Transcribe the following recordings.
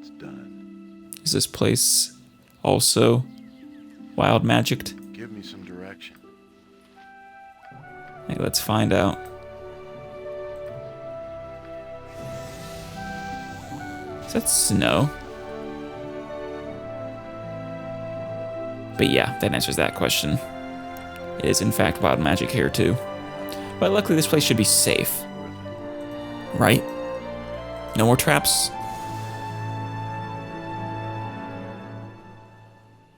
is done. Is this place also wild magicked? Give me some direction. Hey, let's find out. Is that snow? But yeah, that answers that question. It is in fact wild magic here too. But luckily this place should be safe. Right? No more traps?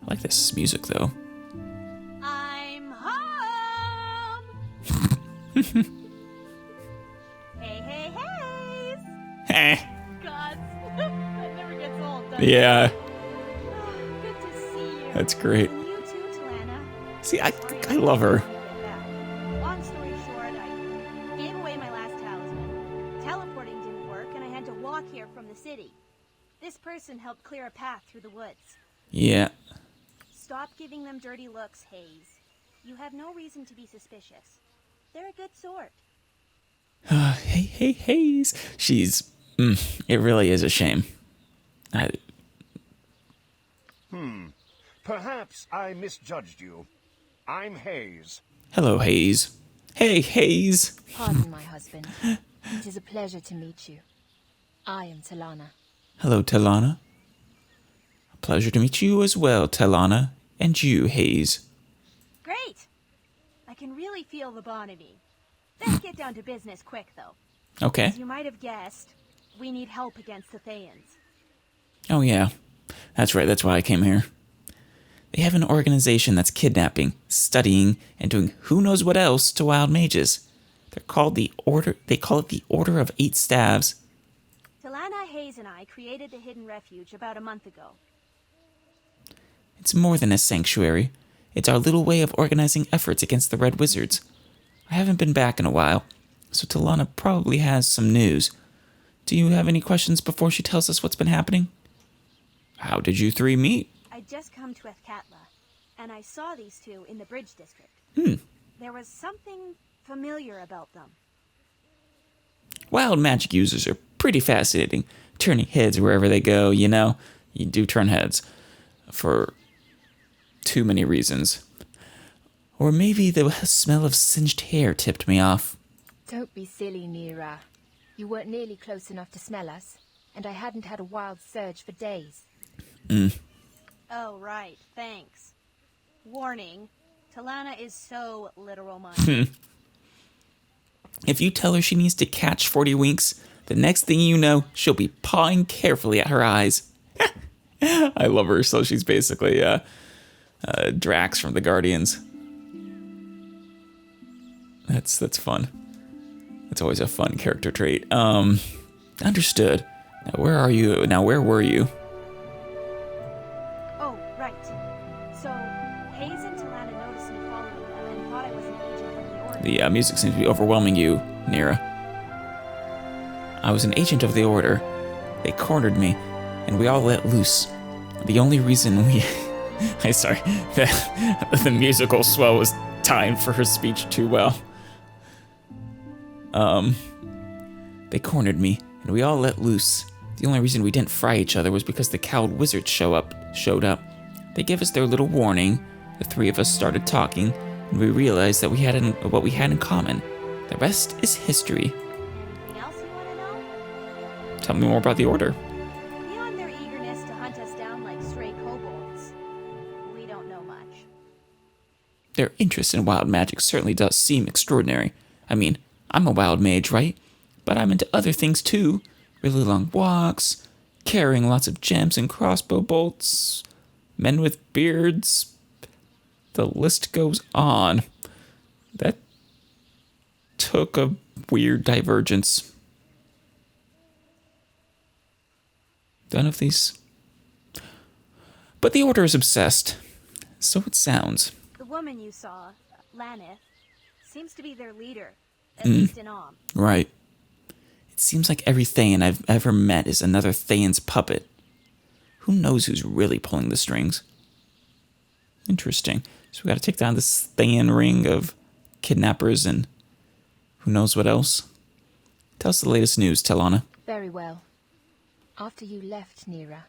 I like this music though. I'm home! Hey, hey, hey! Eh. God, that never gets old, does Yeah, it? Good to see you. that's great. And you too, Talana. See, I love her. Long story short, I gave away my last talisman. Teleporting didn't work, and I had to walk here from the city. This person helped clear a path through the woods. Yeah. Stop giving them dirty looks, Hayes. You have no reason to be suspicious. They're a good sort. Hey, Hayes. She's... it really is a shame. Perhaps I misjudged you. I'm Hayes. Hello, Hayes. Hey, Hayes. Pardon, my husband. It is a pleasure to meet you. I am Talana. Hello, Talana. A pleasure to meet you as well, Talana. And you, Hayes. Great! I can really feel the bond in me. Let's get down to business quick, though. Okay. As you might have guessed, we need help against the Thayans. Oh, yeah. That's right, that's why I came here. They have an organization that's kidnapping, studying, and doing who knows what else to wild mages. They call it the Order of Eight Staves. Talana, Hayes, and I created the Hidden Refuge about a month ago. It's more than a sanctuary. It's our little way of organizing efforts against the Red Wizards. I haven't been back in a while, so Talana probably has some news. Do you have any questions before she tells us what's been happening? How did you three meet? I'd just come to Ethkatla, and I saw these two in the Bridge District. There was something familiar about them. Wild magic users are pretty fascinating, turning heads wherever they go, you know. You do turn heads. For too many reasons. Or maybe the smell of singed hair tipped me off. Don't be silly, Nira. You weren't nearly close enough to smell us, and I hadn't had a wild surge for days. Oh, right, thanks. Warning, Talana is so literal-minded. If you tell her she needs to catch 40 winks, the next thing you know, she'll be pawing carefully at her eyes. I love her, so she's basically Drax from the Guardians. That's fun. That's always a fun character trait. Understood. Now where are you? Now where were you? Oh, right. So, Hayes and Talana noticed me following them and thought I was an agent of the Order. The music seems to be overwhelming you, Nira. I was an agent of the Order. They cornered me, and we all let loose. The only reason we... the musical swell was timed for her speech too well. They cornered me, and we all let loose. The only reason we didn't fry each other was because the cowled wizards showed up. They gave us their little warning. The three of us started talking, and we realized that what we had in common. The rest is history. Anything else you want to know? Tell me more about the Order. Beyond their eagerness to hunt us down like stray kobolds, we don't know much. Their interest in wild magic certainly does seem extraordinary. I mean, I'm a wild mage, right? But I'm into other things too. Really long walks, carrying lots of gems and crossbow bolts, men with beards. The list goes on. That took a weird divergence. None of these. But the Order is obsessed. So it sounds. The woman you saw, Lanith, seems to be their leader, at least in Om. Right. It seems like every Thayan I've ever met is another Thayan's puppet. Who knows who's really pulling the strings? Interesting. So we gotta take down this Thayan ring of kidnappers and who knows what else. Tell us the latest news, Talana. Very well. After you left, Nira,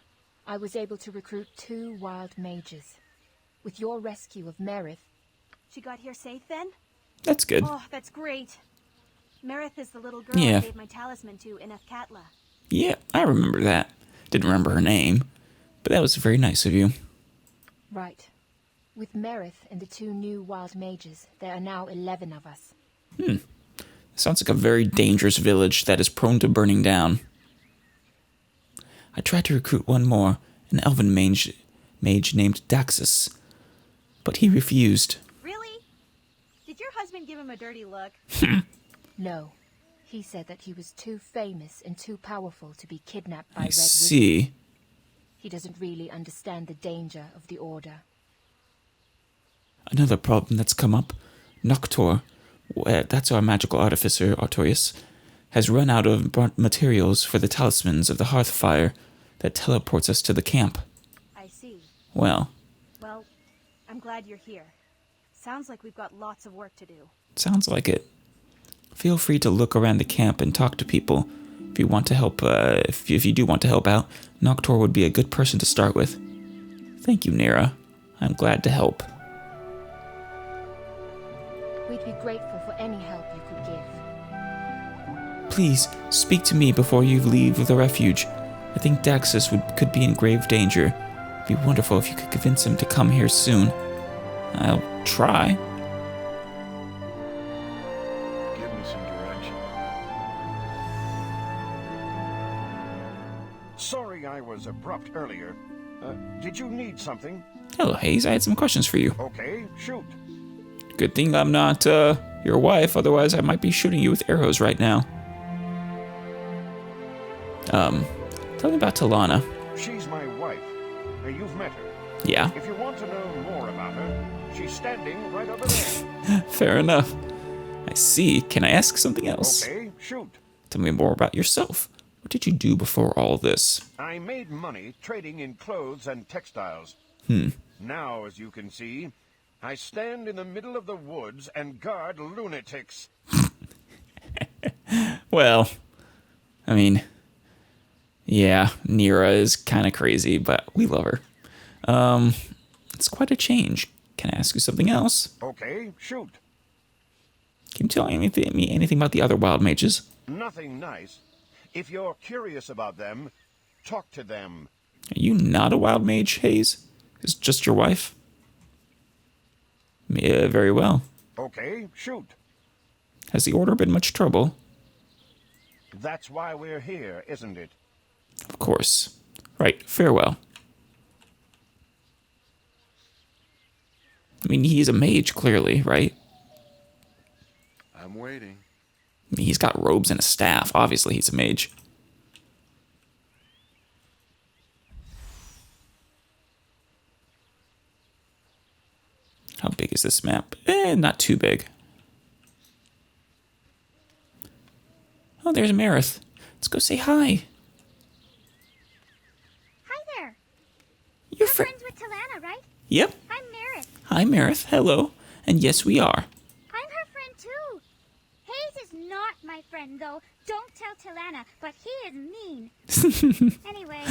I was able to recruit 2 wild mages. With your rescue of Merith... She got here safe then? That's good. Oh, that's great. Merith is the little girl Yeah. I gave my talisman to in Athkatla. Yeah, I remember that. Didn't remember her name, but that was very nice of you. Right. With Merith and the 2 new wild mages, there are now 11 of us. Sounds like a very dangerous village that is prone to burning down. I tried to recruit one more, an elven mage named Daxus, but he refused. Really? Did your husband give him a dirty look? No. He said that he was too famous and too powerful to be kidnapped by I Red Wizards. see. He doesn't really understand the danger of the Order. Another problem that's come up. Noctor, that's our magical artificer, Artorius, has run out of materials for the talismans of the Hearthfire that teleports us to the camp. I see. Well, Well, I'm glad you're here. Sounds like we've got lots of work to do. sounds like it. Feel free to look around the camp and talk to people. If you want to help, if you do want to help out, Noctor would be a good person to start with. Thank you, Nira. I'm glad to help. We'd be grateful for any help you could give. Please, speak to me before you leave the refuge. I think Daxus could be in grave danger. It'd be wonderful if you could convince him to come here soon. I'll try. Give me some direction. Sorry I was abrupt earlier. Did you need something? Hello, Hayes. I had some questions for you. Okay, shoot. Good thing I'm not, your wife, otherwise I might be shooting you with arrows right now. Tell me about Talana. She's my wife. You've met her. Yeah, If you want to know more about her, she's standing right over there. fair enough. I see. Can I ask something else? Okay, shoot. Tell me more about yourself. What did you do before all this? I made money trading in clothes and textiles. Now, as you can see, I stand in the middle of the woods and guard lunatics. Well, I mean, yeah, Nira is kind of crazy, but we love her. It's quite a change. Can I ask you something else? Okay, shoot. Can you tell me anything about the other wild mages? Nothing nice. If you're curious about them, talk to them. Are you not a wild mage, Hayes? Is just your wife? Yeah, very well. Okay, shoot. Has the Order been much trouble? That's why we're here, isn't it? Of course. Right, farewell. I mean, he's a mage, clearly, right? I'm waiting. I mean, he's got robes and a staff. Obviously, he's a mage. How big is this map? Not too big. Oh, there's Marith. Let's go say hi. Hi there. You're You're friends with Talana, right? Yep. I'm Merith. Hi, Marith. Hello. And yes, we are. I'm her friend too. Hayes is not my friend though. Don't tell Talana, but he is mean. Anyway,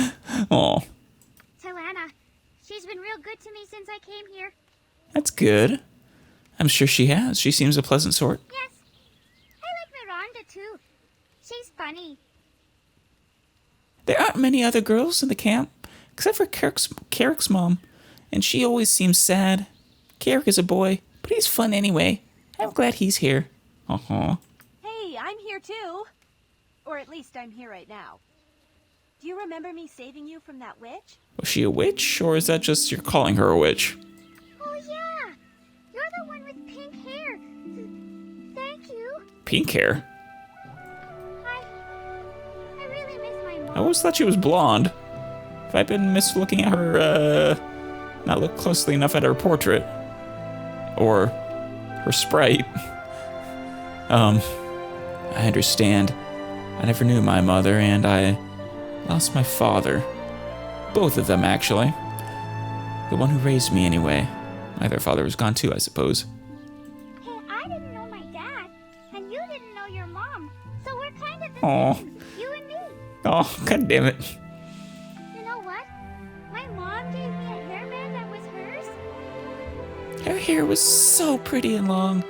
Oh, Talana, she's been real good to me since I came here. that's good. I'm sure she has. She seems a pleasant sort. Yes. I like Miranda too. She's funny. There aren't many other girls in the camp, except for Carrick's mom, and she always seems sad. Carrick is a boy, but he's fun anyway. I'm glad he's here. Uh-huh. Hey, I'm here too. Or at least I'm here right now. Do you remember me saving you from that witch? Was she a witch, or is that just you're calling her a witch? Oh yeah. You're the one with pink hair. Thank you. Pink hair? I really miss my mom. I always thought she was blonde. Have I been mislooking at her, not look closely enough at her portrait? Or her sprite? I understand. I never knew my mother, and I lost my father. Both of them, actually. The one who raised me, anyway. My other father was gone too, I suppose. Hey, I didn't know my dad, and you didn't know your mom, so we're kind of the Aw. same, you and me. Oh, god damn it. Her hair was so pretty and long,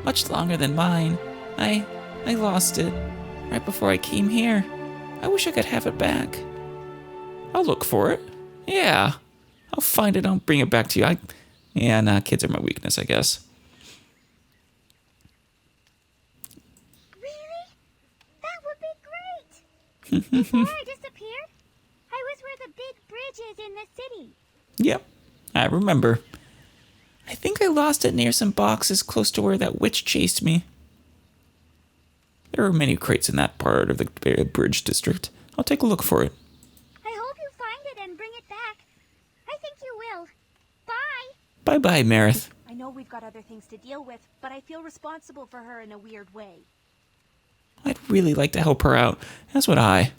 much longer than mine. I lost it right before I came here. I wish I could have it back. I'll look for it. Yeah, I'll find it. I'll bring it back to you. Kids are my weakness, I guess. Really? That would be great. Before I disappeared, I was where the big bridge is in the city. Yep, I remember. I think I lost it near some boxes close to where that witch chased me. There are many crates in that part of the bridge district. I'll take a look for it. I hope you find it and bring it back. I think you will. Bye. Bye-bye, Marith. I know we've got other things to deal with, but I feel responsible for her in a weird way. I'd really like to help her out. That's what I.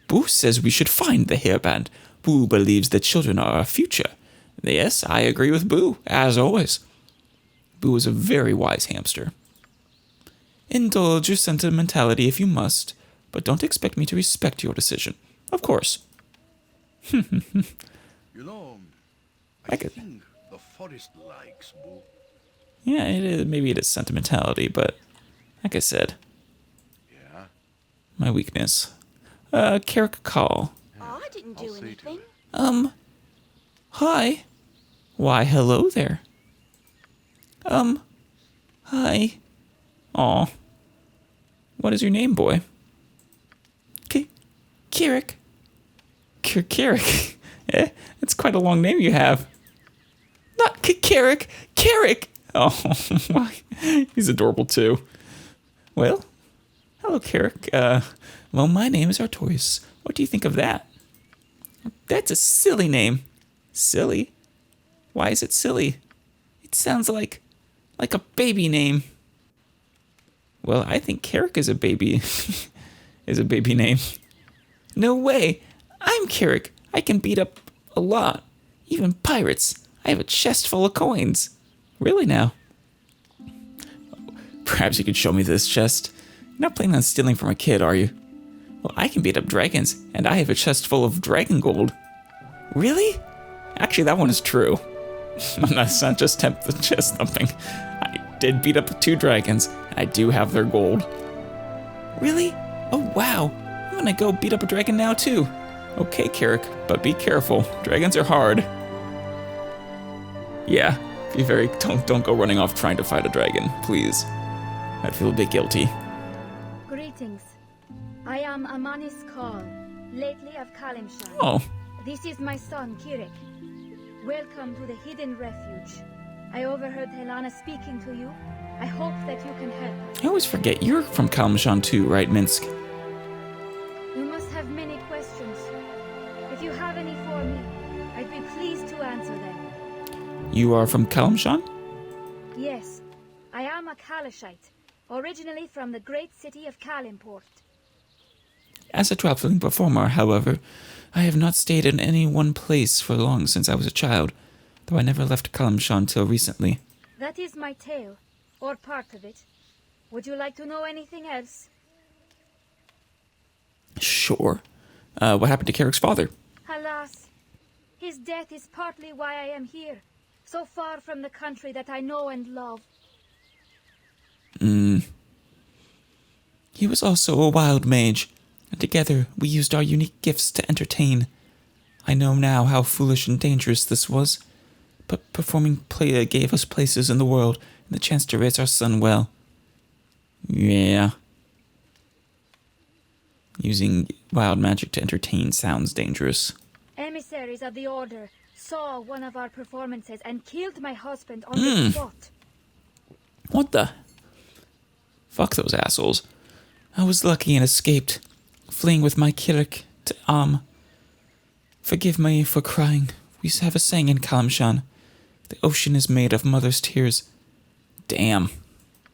Boo says we should find the hairband. Boo believes that children are our future. Yes, I agree with Boo, as always. Boo is a very wise hamster. Indulge your sentimentality if you must, but don't expect me to respect your decision. Of course. You know, I I could- think the forest likes Boo. Yeah, it is, maybe it is sentimentality, but like I said, Yeah, my weakness. Carrick call. Oh, I didn't do I'll see to anything. it. Hi. Why, hello there. Hi. Aw. What is your name, boy? Carrick. Carrick. It's quite a long name you have. Not Carrick. Carrick. Oh, why? He's adorable too. Well, hello, Carrick. Well, my name is Artorias. What do you think of that? That's a silly name. Silly? Why is it silly? It sounds like a baby name. Well, I think Carrick is a baby. is a baby name. No way. I'm Carrick. I can beat up a lot. Even pirates. I have a chest full of coins. Really now? Perhaps you could show me this chest. You're not planning on stealing from a kid, are you? Well, I can beat up dragons, and I have a chest full of dragon gold. Really? Actually, that one is true. That's not just chest thumping. I did beat up 2 dragons, and I do have their gold. Really? Oh, wow. I'm gonna go beat up a dragon now, too. Okay, Carrick, but be careful. Dragons are hard. Yeah, be very... Don't go running off trying to fight a dragon, please. I'd feel a bit guilty. Greetings. I am Amanis Khan, lately of Kalimshan. Oh, This is my son, Kirik. Welcome to the Hidden Refuge. I overheard Helena speaking to you. I hope that you can help us. I always forget you're from Kalimshan too, right, Minsk? You must have many questions. If you have any for me, I'd be pleased to answer them. You are from Kalimshan? Yes, I am a Kalashite, originally from the great city of Kalimport. As a traveling performer, however, I have not stayed in any one place for long since I was a child, though I never left Kalimshan till recently. That is my tale, or part of it. Would you like to know anything else? Sure. What happened to Carrick's father? Alas, his death is partly why I am here, so far from the country that I know and love. He was also a wild mage, and together we used our unique gifts to entertain. I know now how foolish and dangerous this was, but performing play gave us places in the world and the chance to raise our son well. Yeah. Using wild magic to entertain sounds dangerous. Emissaries of the Order saw one of our performances and killed my husband on the spot. What the? Fuck those assholes. I was lucky and escaped, fleeing with my Kirik to Forgive me for crying. We have a saying in Kalimshan. The ocean is made of mother's tears. Damn.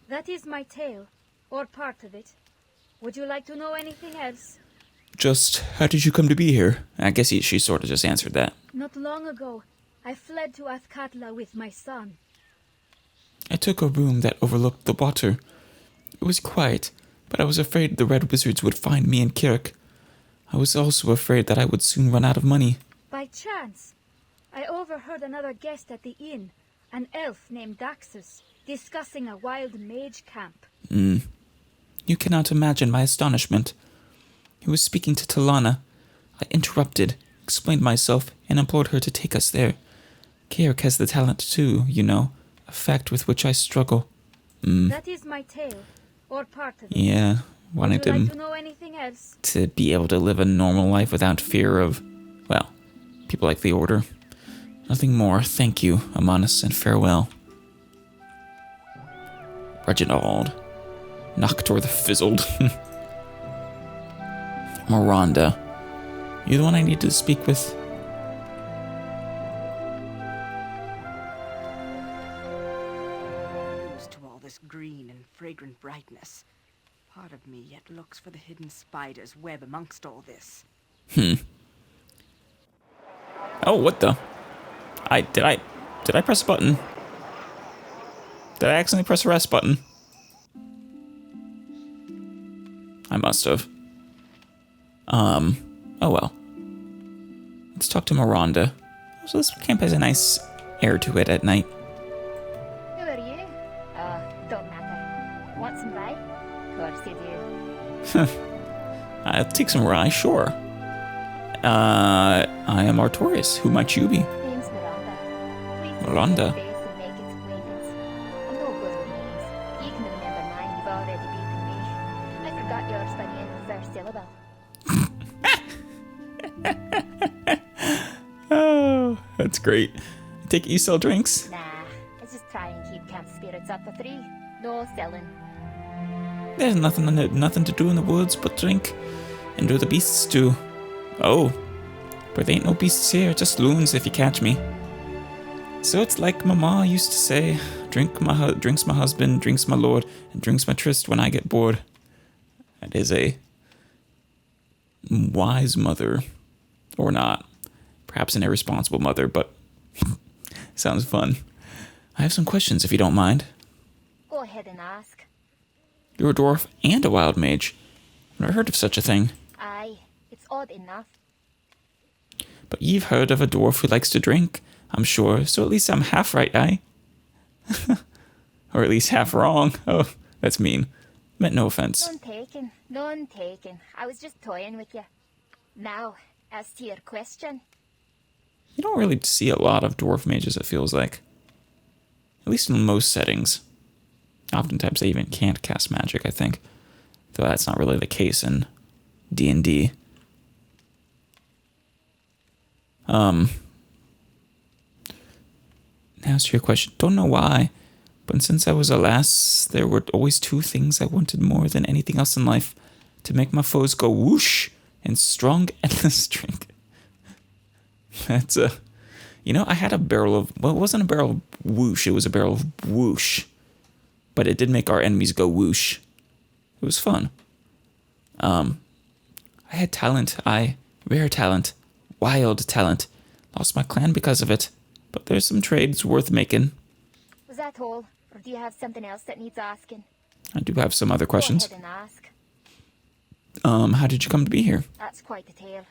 That is my tale, or part of it. Would you like to know anything else? Just, how did you come to be here? I guess she sort of just answered that. Not long ago, I fled to Athkatla with my son. I took a room that overlooked the water. It was quiet, but I was afraid the Red Wizards would find me and Kirik. I was also afraid that I would soon run out of money. By chance, I overheard another guest at the inn, an elf named Daxus, discussing a wild mage camp. You cannot imagine my astonishment. He was speaking to Talana. I interrupted, explained myself, and implored her to take us there. Kirik has the talent too, you know, a fact with which I struggle. That is my tale, or part of it. Yeah, wanting Would you like to know anything else? to be able to live a normal life without fear of, well, people like the Order. Nothing more. Thank you, Amanus, and farewell. Reginald. Noctor the Fizzled. Miranda. You're the one I need to speak with. Used to all this green and fragrant brightness. Part of me yet looks for the hidden spider's web amongst all this. Oh, what the? Did I press a button? Did I accidentally press a rest button? I must have. Oh well. Let's talk to Miranda. So this camp has a nice air to it at night. Who are you? Don't matter. Want some rye? Of course you do. I'll take some rye, sure. I am Artorias. Who might you be? Name's Miranda. Please Miranda? face and make its acquaintance. I'm no good with names. You can remember mine, you've already beaten me. I forgot yours by the end of the first syllable. Oh, that's great. Take it you sell drinks? Nah, let's just try and keep camp spirits up for 3. No selling. There's nothing to do in the woods but drink and do the beasts do. Oh, but there ain't no beasts here, just loons if you catch me. So it's like Mama used to say, drinks my husband, drinks my lord, and drinks my tryst when I get bored. That is a wise mother, or not. Perhaps an irresponsible mother, but sounds fun. I have some questions if you don't mind. Go ahead and ask. You're a dwarf and a wild mage. I've never heard of such a thing. Aye, it's odd enough. But you've heard of a dwarf who likes to drink, I'm sure, so at least I'm half right, aye? Or at least half wrong. Oh, that's mean. Meant no offense. None taken. I was just toying with you. Now, as to your question. You don't really see a lot of dwarf mages, it feels like. At least in most settings. Oftentimes they even can't cast magic, I think. Though that's not really the case in D&D. Now to your question. Don't know why, but since I was a lass, there were always 2 things I wanted more than anything else in life. To make my foes go whoosh and strong endless drink. That's a... You know, I had a barrel of... Well, it wasn't a barrel of whoosh, it was a barrel of whoosh. But it did make our enemies go whoosh. It was fun. I had talent, rare talent, wild talent. Lost my clan because of it. But there's some trades worth making. Was that all? Or do you have something else that needs asking? I do have some other questions. Go ahead and ask. How did you come to be here? That's quite a tale.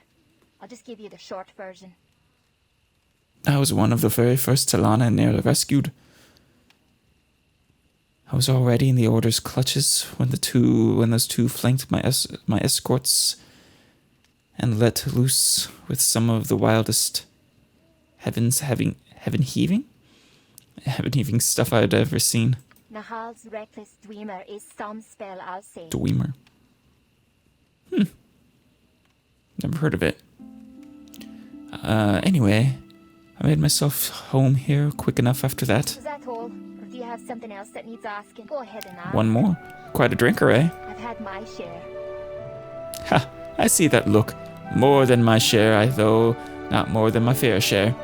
I'll just give you the short version. I was one of the very first Talana nearly rescued. I was already in the Order's clutches when those two flanked my escorts and let loose with some of the wildest heaven heaving stuff I'd ever seen. Nahal's reckless dwemer is some spell, I'll say. Dwemer. Never heard of it. Anyway, I made myself home here quick enough after that. Was that all? Or do you have something else that needs asking? Go ahead and ask. One more. Quite a drinker, eh? I've had my share. Ha! I see that look. More than my share, though not more than my fair share.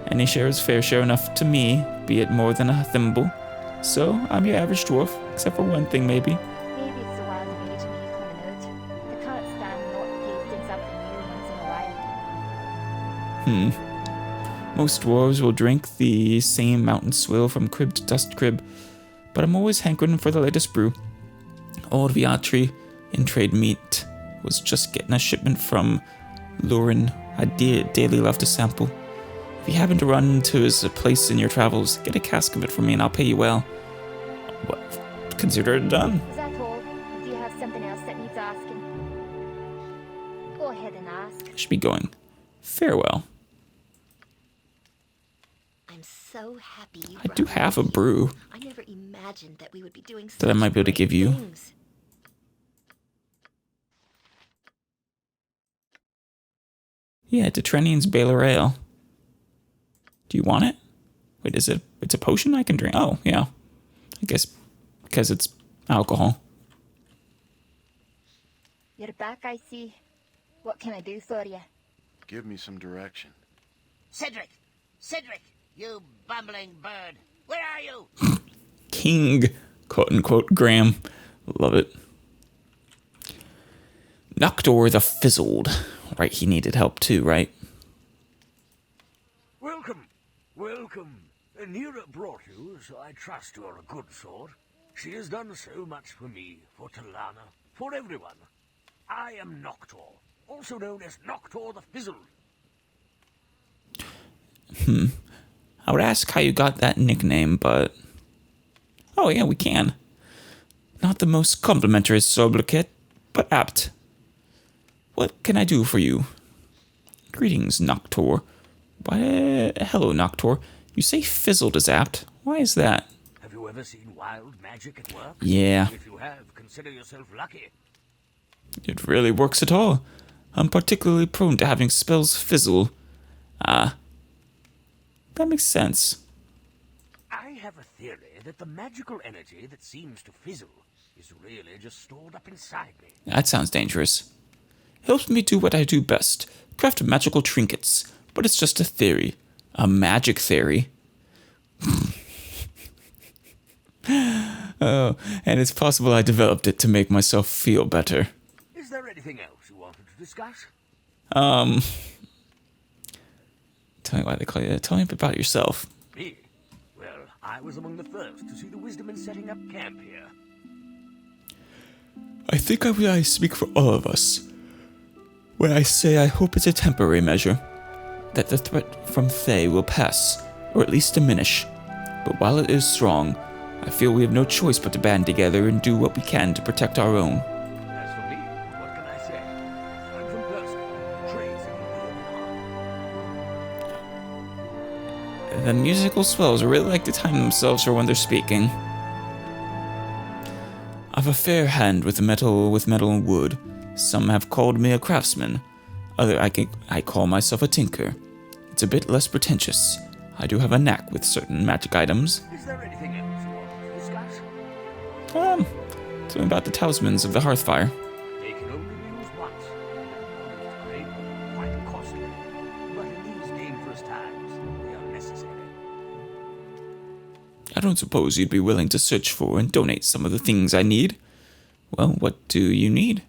Any share is fair share enough to me, be it more than a thimble. So, I'm your average dwarf, except for one thing, maybe. Maybe it's the wild mage in me coming out. I can't stand not tasting something new once in a while. Most dwarves will drink the same mountain swill from crib to dust crib, but I'm always hankering for the latest brew. Old Viatri in trade meat was just getting a shipment from Lurin. I daily love to sample. If you happen to run into his place in your travels, get a cask of it for me and I'll pay you well. What? Consider it done. Is that all? Or do you have something else that needs asking? Go ahead and ask. I should be going. Farewell. I'm so happy you I do brought have a me. brew I never imagined that we would be doing that I such might be able to great give you. things. Yeah, Detrenian's Baylor Ale. Do you want it? Wait, is it? It's a potion I can drink? Oh, yeah. I guess because it's alcohol. You're back, I see. What can I do for you? Give me some direction. Cedric! Cedric! You bumbling bird! Where are you? King, quote unquote, Graham. Love it. Noctor the Fizzled. Right, he needed help too, right? Welcome, welcome. Nira brought you, so I trust you're a good sort. She has done so much for me, for Talana, for everyone. I am Noctor, also known as Noctor the Fizzled. I would ask how you got that nickname, but... Oh yeah, we can. Not the most complimentary sobriquet, but apt. What can I do for you? Greetings, Noctor. Why, hello, Noctor. You say fizzled is apt. Why is that? Have you ever seen wild magic at work? Yeah, If you have, consider yourself lucky. it really works at all. I'm particularly prone to having spells fizzle. Ah, that makes sense. I have a theory that the magical energy that seems to fizzle is really just stored up inside me. That sounds dangerous. Helps me do what I do best, craft magical trinkets. But it's just a theory. A magic theory. Oh, and it's possible I developed it to make myself feel better. Is there anything else you wanted to discuss? Tell me why they call you. Tell me about yourself. Me? Well, I was among the first to see the wisdom in setting up camp here. I think I speak for all of us when I say I hope it's a temporary measure, that the threat from Thay will pass, or at least diminish. But while it is strong, I feel we have no choice but to band together and do what we can to protect our own. As for me, what can I say? I'm from person. Trades in the The musical swells really like to time themselves for when they're speaking. I've a fair hand with metal and wood. Some have called me a craftsman. I call myself a tinker. It's a bit less pretentious. I do have a knack with certain magic items. Is there anything else you want to discuss? Tell me about the talismans of the Hearthfire. They can only be used once. Great, quite costly. But in these dangerous times, they are necessary. I don't suppose you'd be willing to search for and donate some of the things I need. Well, what do you need?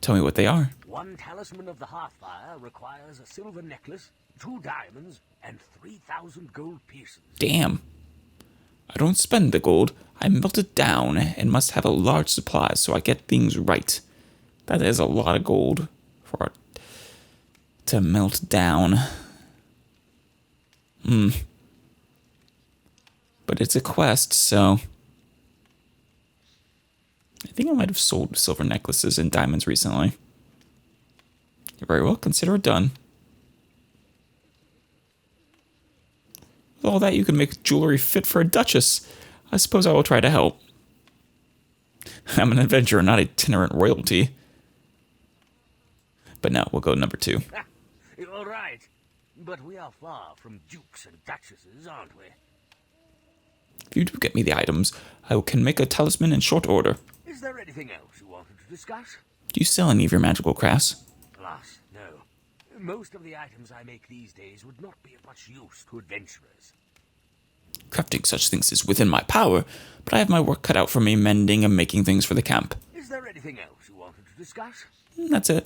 Tell me what they are. One talisman of the Hearthfire requires a silver necklace, 2 diamonds, and 3,000 gold pieces. Damn. I don't spend the gold. I melt it down and must have a large supply so I get things right. That is a lot of gold for it to melt down. But it's a quest, so... I think I might have sold silver necklaces and diamonds recently. Very well, consider it done. With all that, you can make jewelry fit for a duchess. I suppose I will try to help. I'm an adventurer, not itinerant royalty. But no, we'll go number 2. You're right. But we are far from dukes and duchesses, aren't we? If you do get me the items, I can make a talisman in short order. Is there anything else you wanted to discuss? Do you sell any of your magical crafts? Alas, no. Most of the items I make these days would not be of much use to adventurers. Crafting such things is within my power, but I have my work cut out for me mending and making things for the camp. Is there anything else you wanted to discuss? That's it.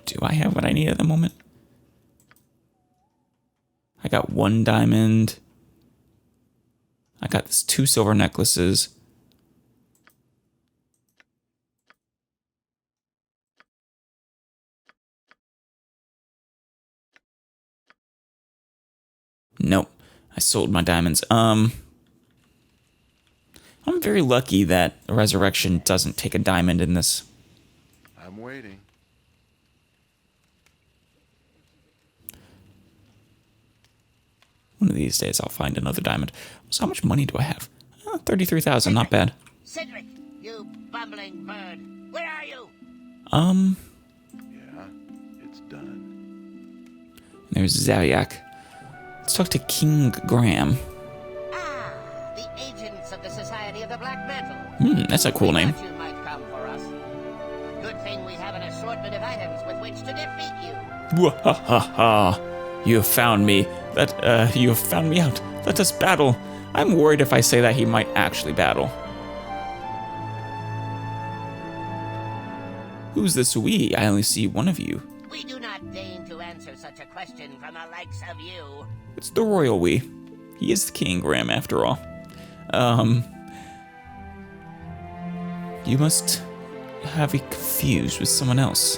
Do I have what I need at the moment? I got 1 diamond. I got this 2 silver necklaces. I sold my diamonds. I'm very lucky that Resurrection doesn't take a diamond in this. I'm waiting. One of these days I'll find another diamond. So how much money do I have? 33,000, not bad. Cedric, you bumbling bird. Where are you? Yeah, it's done. There's Zaviak. Let's talk to King Graham. Ah, the agents of the Society of the Black Mantle. That's a cool name. Thought you might come for us. Good thing we have an assortment of items with which to defeat you. Wahaha! You have found me. You have found me out. Let us battle. I'm worried if I say that he might actually battle. Who's this we? I only see one of you. We do not deign to answer such a question from the likes of you. It's the royal we. He is the King Graham after all. You must have it confused with someone else.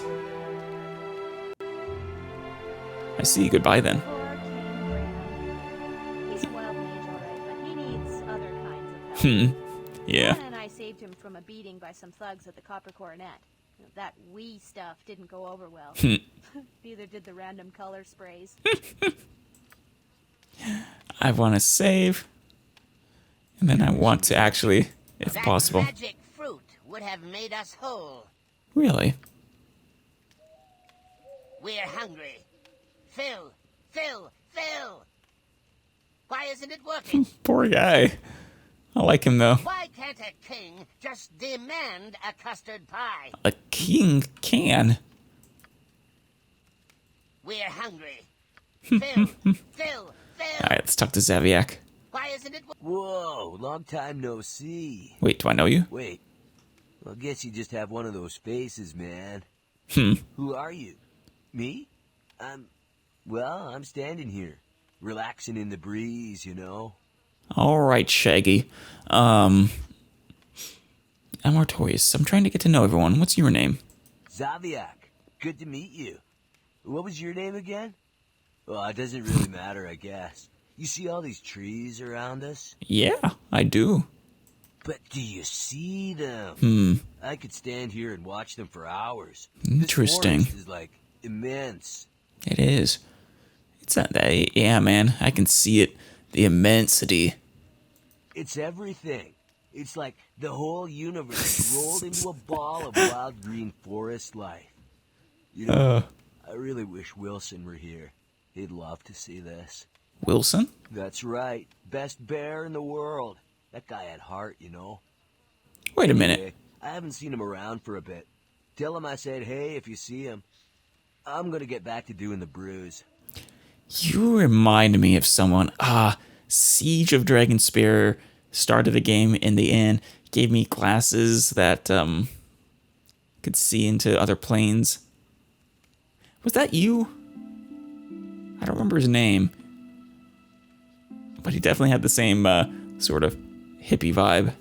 I see. Goodbye then. Poor King Graham. He's a wild mage, alright, but he needs other kinds of help. Yeah. Anna and I saved him from a beating by some thugs at the Copper Coronet. That "we" stuff didn't go over well. Neither did the random color sprays. I want to save. And then I want to actually, if That possible. magic fruit would have made us whole. Really? We're hungry. Fill, fill, fill. Why isn't it working? Poor guy. I like him though. Why can't a king just demand a custard pie? A king can. We're hungry. Fill, fill, fill. Alright, let's talk to Zaviak. Why isn't it Whoa, long time no see. Wait, do I know you? Wait, well, I guess you just have one of those faces, man. Who are you? Me? I'm standing here, relaxing in the breeze, you know. Alright, Shaggy. I'm Artorias. I'm trying to get to know everyone. What's your name? Zaviak, good to meet you. What was your name again? Well, it doesn't really matter, I guess. You see all these trees around us? Yeah, I do. But do you see them? I could stand here and watch them for hours. Interesting. This forest is like immense. It is. It's not that. Yeah, man. I can see it. The immensity. It's everything. It's like the whole universe rolled into a ball of wild green forest life. You know, I really wish Wilson were here. He'd love to see this. Wilson? That's right. Best bear in the world. That guy had heart, you know. Wait a minute. Anyway, I haven't seen him around for a bit. Tell him I said, hey, if you see him. I'm gonna get back to doing the brews. You remind me of someone. Siege of Dragonspear started the game in the inn. Gave me glasses that could see into other planes. Was that you? I don't remember his name. But he definitely had the same sort of hippie vibe.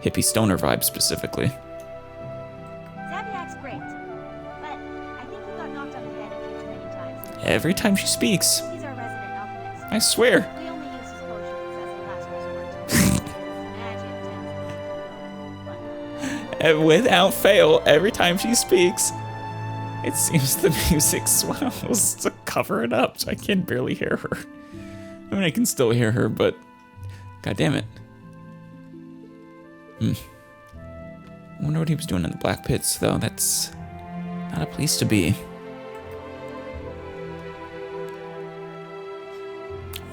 Hippie stoner vibe specifically. Zaviak's great, but I think he got knocked on the head a few too many times. Every time she speaks. He's our resident alchemist. I swear. We only use his potions as a last resort. Magic tends to. Without fail, every time she speaks, it seems the music swells to cover it up, so I can barely hear her. I mean, I can still hear her, but god damn it. I wonder what he was doing in the Black Pits, though. That's not a place to be.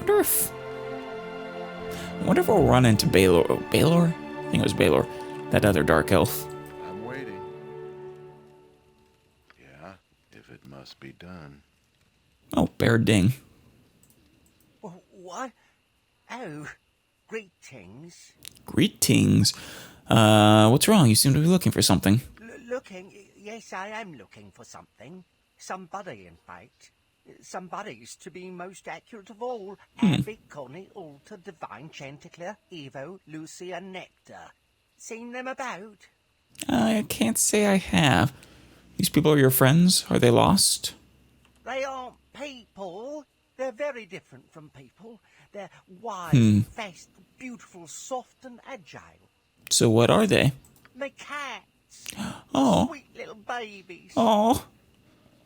I wonder if we'll run into Baldur. Oh, Baldur? I think it was Baldur. That other dark elf. I'm waiting. Yeah, if it must be done. Oh, Bear Ding. What? Oh, greetings. Greetings. What's wrong? You seem to be looking for something. Looking? Yes, I am looking for something. Somebody, in fact. Somebody's to be most accurate of all. Abby, Connie, Alta, Divine, Chanticleer, Evo, Lucy, and Nectar. Seen them about? I can't say I have. These people are your friends? Are they lost? They aren't people. They're very different from people. They're wise, fast, beautiful, soft, and agile. So what are they? My cats. Oh. Sweet little babies. Oh.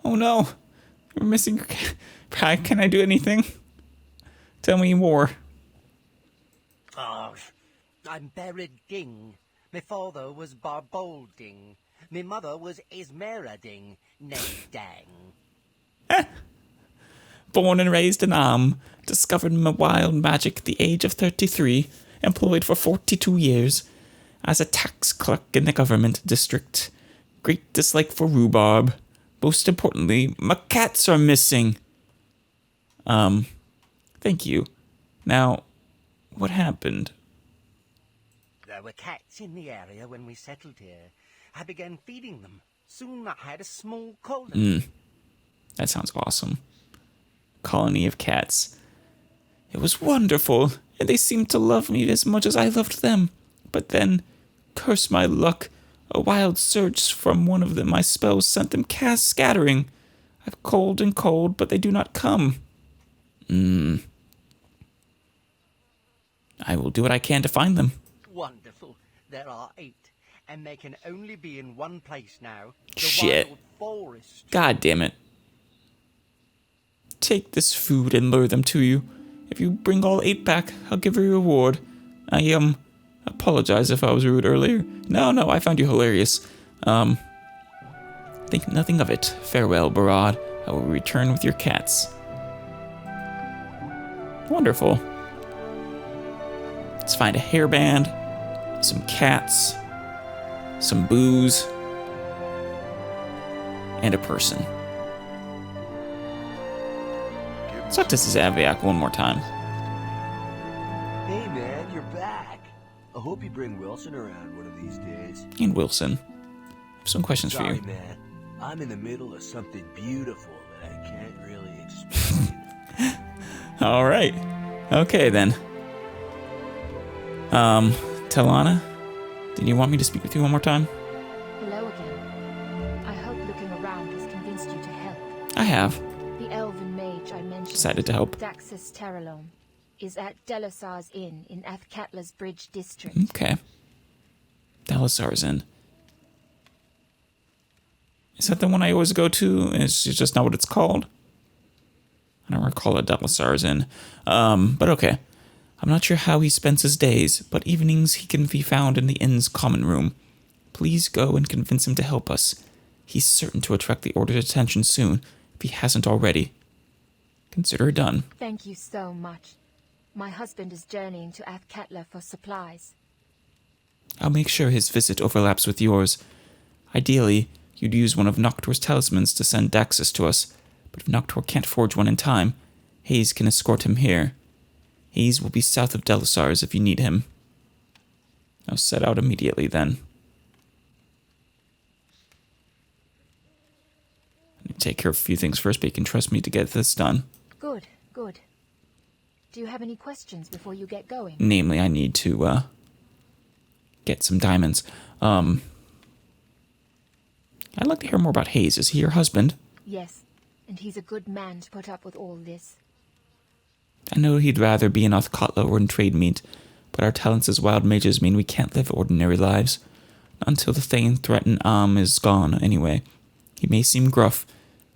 Oh no. We're missing your cat. Can I do anything? Tell me more. Oh, I'm buried Ding. My father was Barbolding. My mother was Esmerading. Nay, dang. Born and raised in discovered wild magic at the age of 33, employed for 42 years as a tax clerk in the government district. Great dislike for rhubarb. Most importantly, my cats are missing. Thank you. Now, what happened? There were cats in the area when we settled here. I began feeding them. Soon I had a small colony. That sounds awesome. Colony of cats. It was wonderful, and they seemed to love me as much as I loved them. But then, curse my luck, a wild surge from one of them, my spells sent them scattering. I've called and called, but they do not come. I will do what I can to find them. Wonderful. There are 8, and they can only be in one place now. The Shit. wild forest. God damn it. Take this food and lure them to you. If you bring all 8 back, I'll give you a reward. I, apologize if I was rude earlier. No, I found you hilarious. Think nothing of it. Farewell, Barad. I will return with your cats. Wonderful. Let's find a hairband, some cats, some booze, and a person. Let's talk to Zaviak one more time. Hey man, you're back. I hope you bring Wilson around one of these days. And Wilson. I have some questions for Sorry, you. man. I'm in the middle of something beautiful that I can't really explain. All right. Okay, then. Talana, did you want me to speak with you one more time? Hello again. I hope looking around has convinced you to help. I have. The elven mage I mentioned, Decided to help. Daxus Terralome, is at Delasar's Inn in Athkatla's Bridge district. Okay. Delasar's Inn. Is that the one I always go to? It's just not what it's called. I don't recall a Delasar's Inn. But okay. I'm not sure how he spends his days, but evenings he can be found in the inn's common room. Please go and convince him to help us. He's certain to attract the Order's attention soon, if he hasn't already. Consider it done. Thank you so much. My husband is journeying to Athkatla for supplies. I'll make sure his visit overlaps with yours. Ideally, you'd use one of Noctur's talismans to send Daxus to us, but if Noctur can't forge one in time, Hayes can escort him here. Hayes will be south of Delasar's if you need him. I'll set out immediately then. I need to take care of a few things first, but you can trust me to get this done. Good. Do you have any questions before you get going? Namely, I need to, get some diamonds. I'd like to hear more about Hayes. Is he your husband? Yes, and he's a good man to put up with all this. I know he'd rather be in Athkatla or in trade meet, but our talents as wild mages mean we can't live ordinary lives. Not until the Thane-threatened is gone, anyway. He may seem gruff,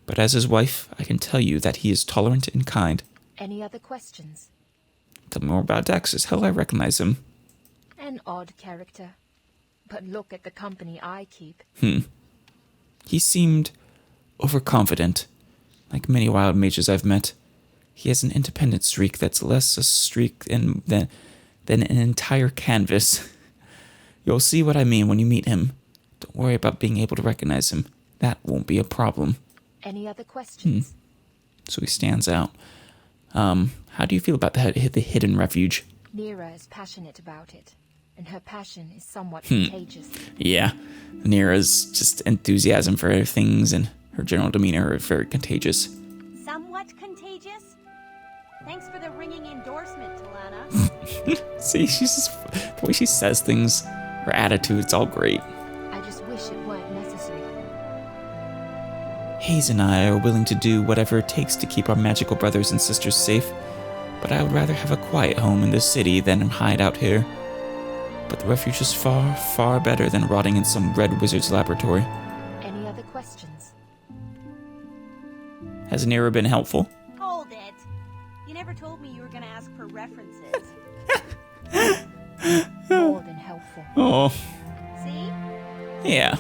but as his wife, I can tell you that he is tolerant and kind. Any other questions? Tell me more about Daxus. How will I recognize him? An odd character. But look at the company I keep. He seemed overconfident, like many wild mages I've met. He has an independent streak that's less a streak than an entire canvas. You'll see what I mean when you meet him. Don't worry about being able to recognize him. That won't be a problem. Any other questions? So he stands out. How do you feel about the hidden refuge? Nira is passionate about it, and her passion is somewhat contagious. Yeah, Nira's just enthusiasm for things and her general demeanor are very contagious. Somewhat contagious? Thanks for the ringing endorsement, Talana. See, she's just, the way she says things, her attitude, it's all great. I just wish it weren't necessary. Hayes and I are willing to do whatever it takes to keep our magical brothers and sisters safe, but I would rather have a quiet home in this city than hide out here. But the refuge is far, far better than rotting in some red wizard's laboratory. Any other questions? Has Nira been helpful? Hold it. You never told me you were gonna ask for references. More than helpful. Oh, See? yeah.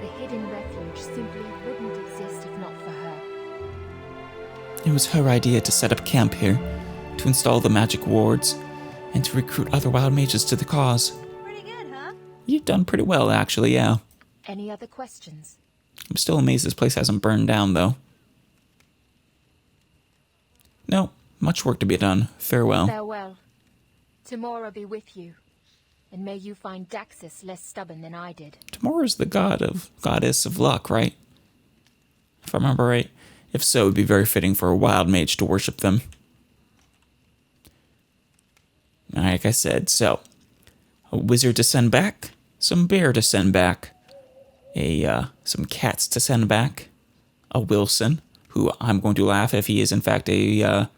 The hidden refuge simply wouldn't exist if not for her. It was her idea to set up camp here, to install the magic wards, and to recruit other wild mages to the cause. Pretty good, huh? You've done pretty well, actually, yeah. Any other questions? I'm still amazed this place hasn't burned down, though. No, much work to be done. Farewell. Farewell. Tomorrow be with you. And may you find Daxus less stubborn than I did. Tomorrow's the goddess of luck, right? If I remember right. If so, it would be very fitting for a wild mage to worship them. Like I said, so a wizard to send back, some bear to send back, some cats to send back, a Wilson, who I'm going to laugh if he is in fact a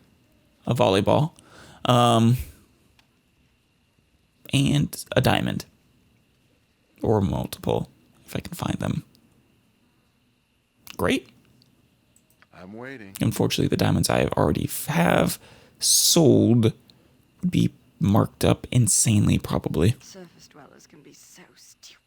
volleyball, and a diamond, or multiple if I can find them. Great. I'm waiting. Unfortunately, the diamonds I already have sold would be marked up insanely, probably. Surface dwellers can be so stupid.